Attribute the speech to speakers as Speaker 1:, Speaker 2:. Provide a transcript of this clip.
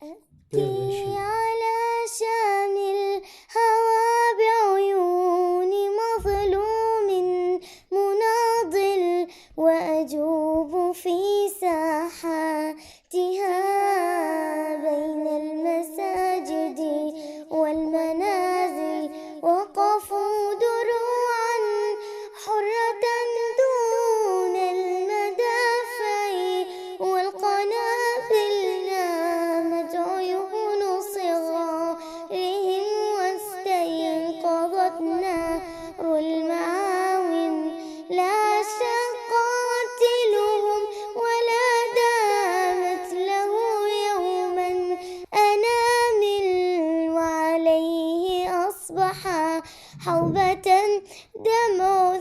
Speaker 1: أبكي على شام الهوى بعيون مظلوم مناضل، وأجوب في ساحاتها بين المساجد والمنازل. وقفوا دروعا حرة دون المدافع والقنابل، نامت عيون صغارهم واستيقظت نار المعاون. لا شق قاتلهم ولا دامت له يوما أنامل، وعليه أصبح حوبة دمع